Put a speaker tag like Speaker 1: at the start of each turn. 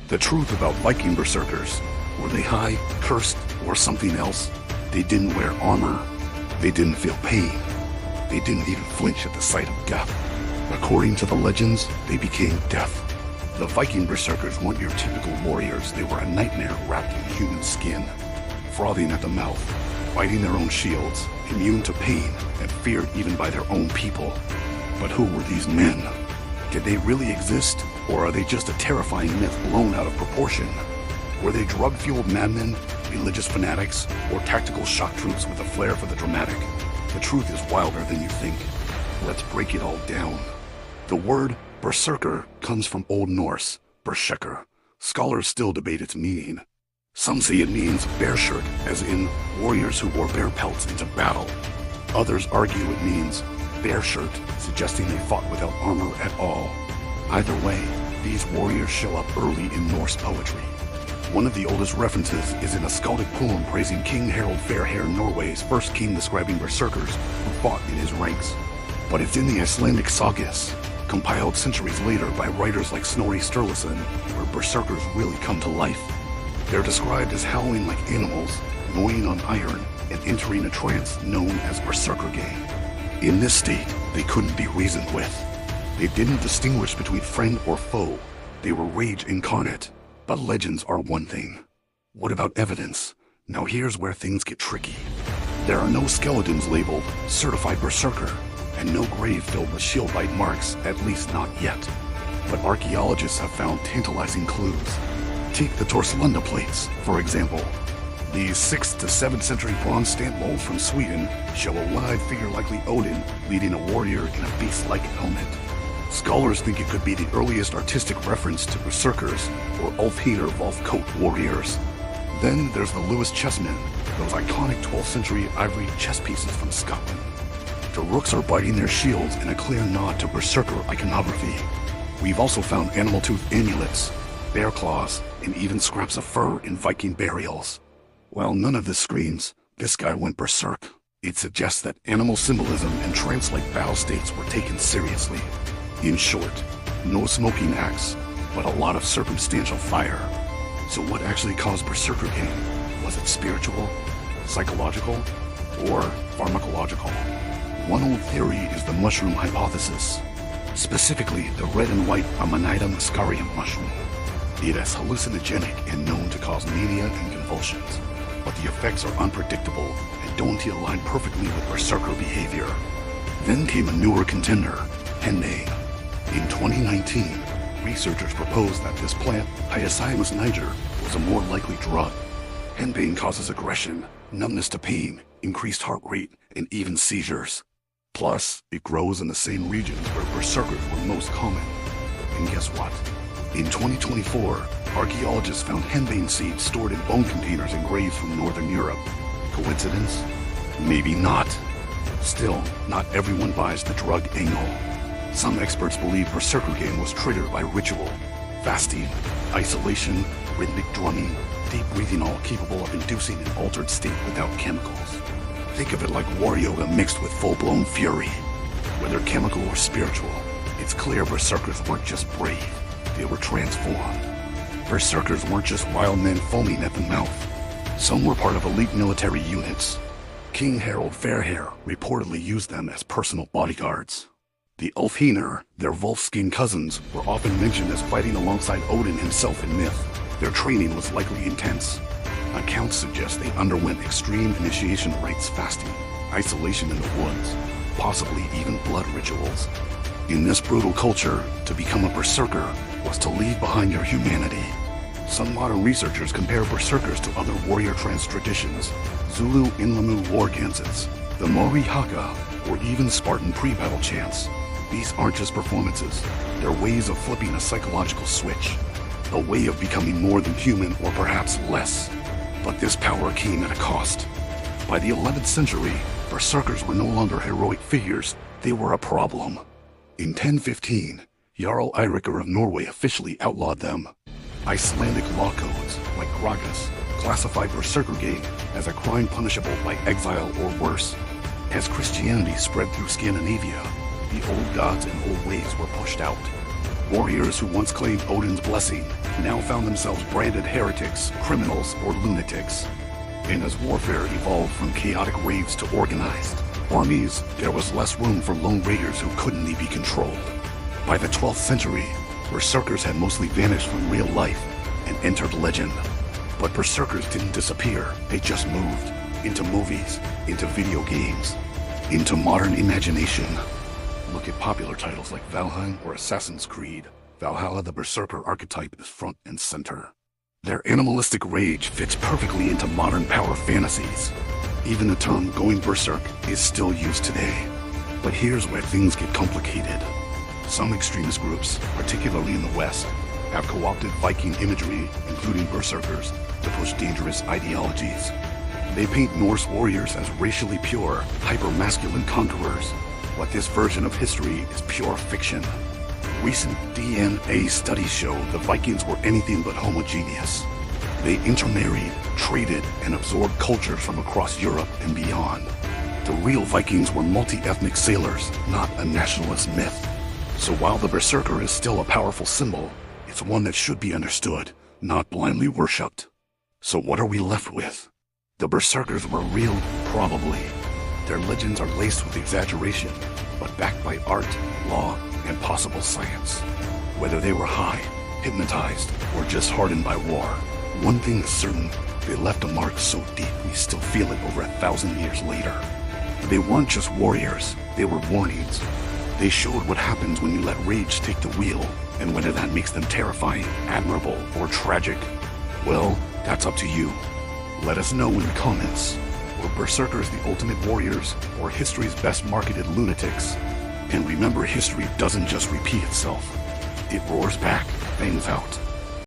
Speaker 1: The truth about Viking berserkers, were they high, cursed, or something else? They didn't wear armor. They didn't feel pain. They didn't even flinch at the sight of death. According to the legends, they became death. The Viking berserkers weren't your typical warriors. They were a nightmare wrapped in human skin, frothing at the mouth, fighting their own shields, immune to pain, and feared even by their own people. But who were these men? Did they really exist, or are they just a terrifying myth blown out of proportion? Were they drug-fueled madmen, religious fanatics, or tactical shock troops with a flair for the dramatic? The truth is wilder than you think. Let's break it all down. The word berserker comes from Old Norse, berserker. Scholars still debate its meaning. Some say it means bear shirt, as in warriors who wore bear pelts into battle. Others argue it means bear shirt, suggesting they fought without armor at all. Either way, these warriors show up early in Norse poetry. One of the oldest references is in a skaldic poem praising King Harald Fairhair, Norway's first king, describing berserkers who fought in his ranks. But it's in the Icelandic sagas, compiled centuries later by writers like Snorri Sturluson, where berserkers really come to life. They're described as howling like animals, gnawing on iron, and entering a trance known as berserker gang. In this state, they couldn't be reasoned with. They didn't distinguish between friend or foe. They were rage incarnate. But legends are one thing. What about evidence? Now here's where things get tricky. There are no skeletons labeled certified berserker, and no grave filled with shield bite marks, at least not yet. But archaeologists have found tantalizing clues. Take the Torslanda plates, for example. These 6th to 7th century bronze stamp molds from Sweden show a one-eyed figure likely Odin leading a warrior in a beast-like helmet. Scholars think it could be the earliest artistic reference to berserkers or Ulfhedr Volfcoat warriors. Then there's the Lewis chessmen, those iconic 12th century ivory chess pieces from Scotland. The rooks are biting their shields in a clear nod to berserker iconography. We've also found animal tooth amulets, bear claws, and even scraps of fur in Viking burials. While none of this screams, this guy went berserk, it suggests that animal symbolism and trance-like battle states were taken seriously. In short, no smoking axe, but a lot of circumstantial fire. So what actually caused berserker gang? Was it spiritual, psychological, or pharmacological? One old theory is the mushroom hypothesis, specifically the red and white Amanita muscarium mushroom. It is hallucinogenic and known to cause mania and convulsions, but the effects are unpredictable and don't align perfectly with berserker behavior. Then came a newer contender, henbane. In 2019, researchers proposed that this plant, Hyoscyamus niger, was a more likely drug. Henbane causes aggression, numbness to pain, increased heart rate, and even seizures. Plus, it grows in the same regions where berserkers were most common. And guess what? In 2024, archaeologists found henbane seeds stored in bone containers in graves from Northern Europe. Coincidence? Maybe not. Still, not everyone buys the drug angle. Some experts believe berserker gang was triggered by ritual, fasting, isolation, rhythmic drumming, deep breathing, all capable of inducing an altered state without chemicals. Think of it like war yoga mixed with full-blown fury. Whether chemical or spiritual, it's clear berserkers weren't just brave, they were transformed. Berserkers weren't just wild men foaming at the mouth. Some were part of elite military units. King Harald Fairhair reportedly used them as personal bodyguards. The Ulfhedr, their wolf-skin cousins, were often mentioned as fighting alongside Odin himself in myth. Their training was likely intense. Accounts suggest they underwent extreme initiation rites, fasting, isolation in the woods, possibly even blood rituals. In this brutal culture, to become a berserker was to leave behind your humanity. Some modern researchers compare berserkers to other warrior trance traditions, Zulu Inlamu war dances, the Mori Haka, or even Spartan pre-battle chants. These aren't just performances, they're ways of flipping a psychological switch, a way of becoming more than human or perhaps less. But this power came at a cost. By the 11th century, berserkers were no longer heroic figures, they were a problem. In 1015, Jarl Eirikur of Norway officially outlawed them. Icelandic law codes, like Gragas, classified berserker gang as a crime punishable by exile or worse. As Christianity spread through Scandinavia, the old gods and old ways were pushed out. Warriors who once claimed Odin's blessing now found themselves branded heretics, criminals, or lunatics. And as warfare evolved from chaotic raves to organized armies, there was less room for lone raiders who couldn't be controlled. By the 12th century, berserkers had mostly vanished from real life and entered legend. But berserkers didn't disappear, they just moved into movies, into video games, into modern imagination. Look at popular titles like Valheim or Assassin's Creed. Valhalla, the berserker archetype is front and center. Their animalistic rage fits perfectly into modern power fantasies. Even the term going berserk is still used today. But here's where things get complicated. Some extremist groups, particularly in the West, have co-opted Viking imagery, including berserkers, to push dangerous ideologies. They paint Norse warriors as racially pure, hyper-masculine conquerors, but this version of history is pure fiction. Recent DNA studies show the Vikings were anything but homogeneous. They intermarried, traded, and absorbed cultures from across Europe and beyond. The real Vikings were multi-ethnic sailors, not a nationalist myth. So while the berserker is still a powerful symbol, it's one that should be understood, not blindly worshipped. So what are we left with? The berserkers were real, probably. Their legends are laced with exaggeration, but backed by art, law, and possible science. Whether they were high, hypnotized, or just hardened by war, one thing is certain, they left a mark so deep we still feel it over 1,000 years later. They weren't just warriors, they were warnings. They showed what happens when you let rage take the wheel, and whether that makes them terrifying, admirable, or tragic, well, that's up to you. Let us know in the comments. Were berserkers the ultimate warriors, or history's best marketed lunatics? And remember, history doesn't just repeat itself. It roars back, fangs out.